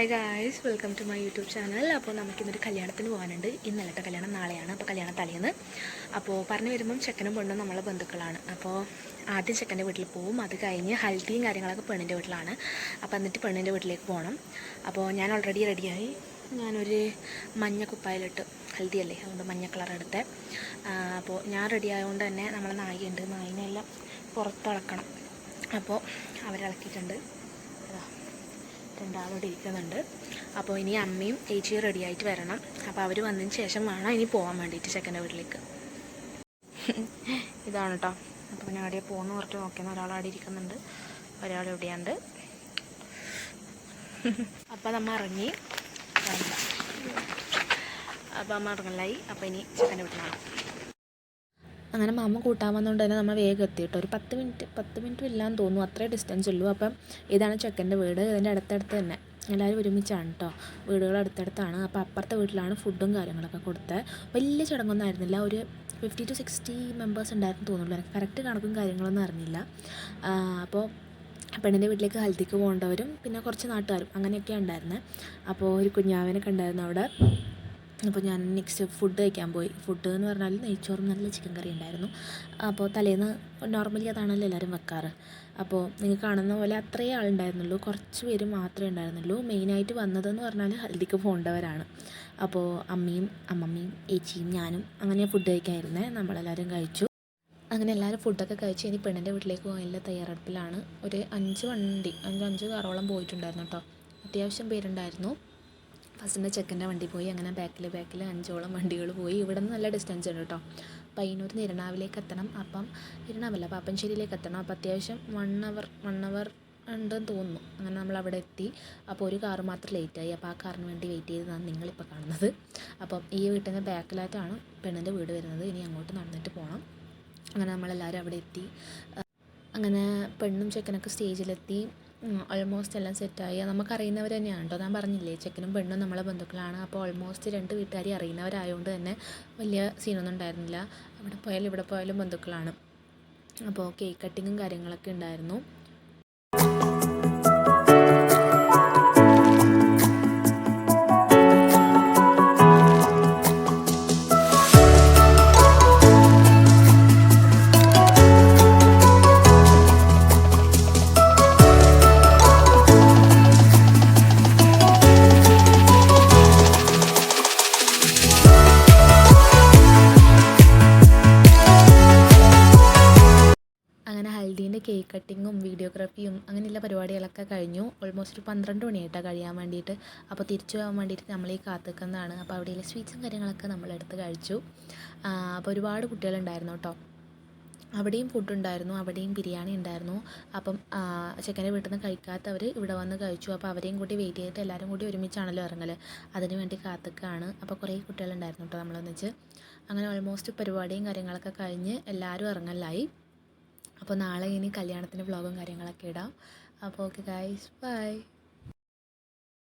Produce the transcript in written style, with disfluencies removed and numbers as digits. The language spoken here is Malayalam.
Hi guys, welcome to my YouTube channel. അപ്പോൾ നമുക്കിന്നൊരു കല്യാണത്തിന് പോകാനുണ്ട്. ഇന്നലത്തെ കല്യാണം നാളെയാണ്. അപ്പോൾ കല്യാണം തലേന്ന്. അപ്പോൾ പറഞ്ഞു വരുമ്പം ചെക്കനും പെണ്ണും നമ്മളെ ബന്ധുക്കളാണ്. അപ്പോൾ ആദ്യം ചെക്കൻ്റെ വീട്ടിൽ പോവും. അത് കഴിഞ്ഞ് ഹൽദിയും കാര്യങ്ങളൊക്കെ പെണ്ണിൻ്റെ വീട്ടിലാണ്. അപ്പോൾ എന്നിട്ട് പെണ്ണിൻ്റെ വീട്ടിലേക്ക് പോകണം. അപ്പോൾ ഞാൻ ഓൾറെഡി റെഡിയായി. ഞാനൊരു മഞ്ഞ കുപ്പായിലിട്ട്, ഹൽദിയല്ലേ, അതുകൊണ്ട് മഞ്ഞ കളർ എടുത്തേ. അപ്പോൾ ഞാൻ റെഡി ആയതുകൊണ്ട് തന്നെ നമ്മളെ നായിയുണ്ട്. നായിനെല്ലാം പുറത്തിളക്കണം. അപ്പോൾ അവരിളക്കിയിട്ടുണ്ട്. രണ്ടാളോടെ ഇരിക്കുന്നുണ്ട്. അപ്പോൾ ഇനി അമ്മയും ചേച്ചിയും റെഡി ആയിട്ട് വരണം. അപ്പോൾ അവർ വന്നതിന് ശേഷം വേണം ഇനി പോകാൻ വേണ്ടിയിട്ട് ചെക്കൻ്റെ വീട്ടിലേക്ക്. ഇതാണ് കേട്ടോ. അപ്പോൾ ഞാൻ അവിടെ പോകുന്ന കുറച്ച് നോക്കിയെന്ന് ഒരാളവിടെ ഇരിക്കുന്നുണ്ട്, ഒരാൾ എവിടെയുണ്ട്. അപ്പോൾ നമ്മൾ ഇറങ്ങി. അപ്പോൾ അമ്മ ഇറങ്ങലായി. അപ്പോൾ ഇനി ചെക്കൻ്റെ വീട്ടിലാണ്. അങ്ങനെ മാമ കൂട്ടാൻ വന്നുകൊണ്ട് തന്നെ നമ്മൾ വേഗം എത്തിയിട്ടോ. ഒരു 10 മിനിറ്റ് ഇല്ലാന്ന് തോന്നുന്നു, അത്രേ ഡിസ്റ്റൻസ് ഉള്ളൂ. അപ്പം ഇതാണ് ചെക്കൻ്റെ വീട്. ഇതിൻ്റെ അടുത്തടുത്ത് തന്നെ എല്ലാവരും ഒരുമിച്ചാണ് കേട്ടോ. വീടുകൾ അടുത്തടുത്താണ്. അപ്പോൾ അപ്പുറത്തെ വീട്ടിലാണ് ഫുഡും കാര്യങ്ങളൊക്കെ കൊടുത്തത്. വലിയ ചടങ്ങൊന്നും ആയിരുന്നില്ല. ഒരു 50 to 60 മെമ്പേഴ്സ് ഉണ്ടായിരുന്നു തോന്നുള്ളൂ. എനിക്ക് കറക്റ്റ് കണക്കും കാര്യങ്ങളൊന്നും അറിഞ്ഞില്ല. അപ്പോൾ പെണ്ണിൻ്റെ വീട്ടിലേക്ക് ഹൽദിക്ക് പോകേണ്ടവരും പിന്നെ കുറച്ച് നാട്ടുകാരും അങ്ങനെയൊക്കെയാണ് ഉണ്ടായിരുന്നത്. അപ്പോൾ ഒരു കുഞ്ഞാവനൊക്കെ ഉണ്ടായിരുന്നു അവിടെ. അപ്പോൾ ഞാൻ നെക്സ്റ്റ് ഫുഡ് കഴിക്കാൻ പോയി. ഫുഡ് എന്ന് പറഞ്ഞാൽ നെയ്ച്ചോറും നല്ല ചിക്കൻ കറി ഉണ്ടായിരുന്നു. അപ്പോൾ തലേന്ന് നോർമലി അതാണല്ലോ എല്ലാവരും വെക്കാറ്. അപ്പോൾ നിങ്ങൾ കാണുന്ന പോലെ അത്രയേ ആളുണ്ടായിരുന്നുള്ളൂ, കുറച്ച് പേര് മാത്രമേ ഉണ്ടായിരുന്നുള്ളൂ. മെയിനായിട്ട് വന്നതെന്ന് പറഞ്ഞാൽ ഹൽദിക്ക് പോകേണ്ടവരാണ്. അപ്പോൾ അമ്മയും അമ്മമ്മയും ഏച്ചിയും ഞാനും അങ്ങനെ ഫുഡ് കഴിക്കാമായിരുന്നേ. നമ്മളെല്ലാവരും കഴിച്ചു. അങ്ങനെ എല്ലാവരും ഫുഡൊക്കെ കഴിച്ച് ഇനി പെണ്ണിൻ്റെ വീട്ടിലേക്ക് പോകാനുള്ള തയ്യാറെടുപ്പിലാണ്. ഒരു 5 കാറോളം പോയിട്ടുണ്ടായിരുന്നു കേട്ടോ. അത്യാവശ്യം പേരുണ്ടായിരുന്നു. ഫസ്റ്റിൻ്റെ ചെക്കൻ്റെ വണ്ടി പോയി. അങ്ങനെ ബാക്കിൽ 5ഓളം വണ്ടികൾ പോയി. ഇവിടെ നിന്ന് നല്ല ഡിസ്റ്റൻസ് ഉണ്ട് കേട്ടോ. പയ്യന്നൂർ നിന്ന് ഇരണാവിലേക്ക് എത്തണം. അപ്പം ഇരണാവല്ല, പാപ്പഞ്ചേരിയിലേക്ക് എത്തണം. അപ്പോൾ അത്യാവശ്യം 1 അവർ ഉണ്ടെന്ന് തോന്നുന്നു. അങ്ങനെ നമ്മൾ അവിടെ എത്തി. അപ്പോൾ ഒരു കാറ് മാത്രം ലേറ്റായി. അപ്പോൾ ആ കാറിന് വേണ്ടി വെയിറ്റ് ചെയ്തതാണ് നിങ്ങളിപ്പോൾ കാണുന്നത്. അപ്പം ഈ വീട്ടിൻ്റെ ബാക്കിലായിട്ടാണ് പെണ്ണിൻ്റെ വീട് വരുന്നത്. ഇനി അങ്ങോട്ട് നടന്നിട്ട് പോകണം. അങ്ങനെ നമ്മളെല്ലാവരും അവിടെ എത്തി. അങ്ങനെ പെണ്ണും ചെക്കനൊക്കെ സ്റ്റേജിലെത്തി. ഓൾമോസ്റ്റ് എല്ലാം സെറ്റായി. നമുക്കറിയുന്നവർ തന്നെയാണ് കേട്ടോ. ഞാൻ പറഞ്ഞില്ലേ, ചെക്കനും പെണ്ണും നമ്മളെ ബന്ധുക്കളാണ്. അപ്പോൾ ഓൾമോസ്റ്റ് 2 വീട്ടുകാരെ അറിയുന്നവരായതുകൊണ്ട് തന്നെ വലിയ സീനൊന്നും ഉണ്ടായിരുന്നില്ല. അവിടെ പോയാലും ഇവിടെ പോയാലും ബന്ധുക്കളാണ്. അപ്പോൾ കേക്ക് കട്ടിങ്ങും കാര്യങ്ങളൊക്കെ ഉണ്ടായിരുന്നു. അങ്ങനെ ഹൽദീൻ്റെ കേക്ക് കട്ടിങ്ങും വീഡിയോഗ്രാഫിയും അങ്ങനെയുള്ള പരിപാടികളൊക്കെ കഴിഞ്ഞു. ഓൾമോസ്റ്റ് ഒരു 12 മണിയായിട്ടാണ് കഴിയാൻ വേണ്ടിയിട്ട്. അപ്പോൾ തിരിച്ചു പോകാൻ വേണ്ടിയിട്ട് നമ്മൾ ഈ കാത്തിക്കുന്നതാണ്. അപ്പോൾ അവിടെയുള്ള സ്വീറ്റ്സും കാര്യങ്ങളൊക്കെ നമ്മളെടുത്ത് കഴിച്ചു. അപ്പോൾ ഒരുപാട് കുട്ടികളുണ്ടായിരുന്നു കേട്ടോ. അവിടെയും ഫുഡ് ഉണ്ടായിരുന്നു, അവിടെയും ബിരിയാണി ഉണ്ടായിരുന്നു. അപ്പം ചെക്കൻ്റെ വീട്ടിൽ നിന്ന് കഴിക്കാത്തവർ ഇവിടെ വന്ന് കഴിച്ചു. അപ്പോൾ അവരെയും കൂടി വെയിറ്റ് ചെയ്തിട്ട് എല്ലാവരും കൂടി ഒരുമിച്ചാണല്ലോ ഇറങ്ങൽ, അതിന് വേണ്ടി കാത്തിക്കുകയാണ്. അപ്പോൾ കുറേ കുട്ടികളുണ്ടായിരുന്നു കേട്ടോ നമ്മളൊന്നിച്ച്. അങ്ങനെ ഓൾമോസ്റ്റ് പരിപാടിയും കാര്യങ്ങളൊക്കെ കഴിഞ്ഞ് എല്ലാവരും ഇറങ്ങലായി. അപ്പോൾ നാളെ ഇനി കല്യാണത്തിൻ്റെ വ്ളോഗും കാര്യങ്ങളൊക്കെ ഇടാം. അപ്പോൾ ഓക്കെ ഗൈസ്, ബൈ.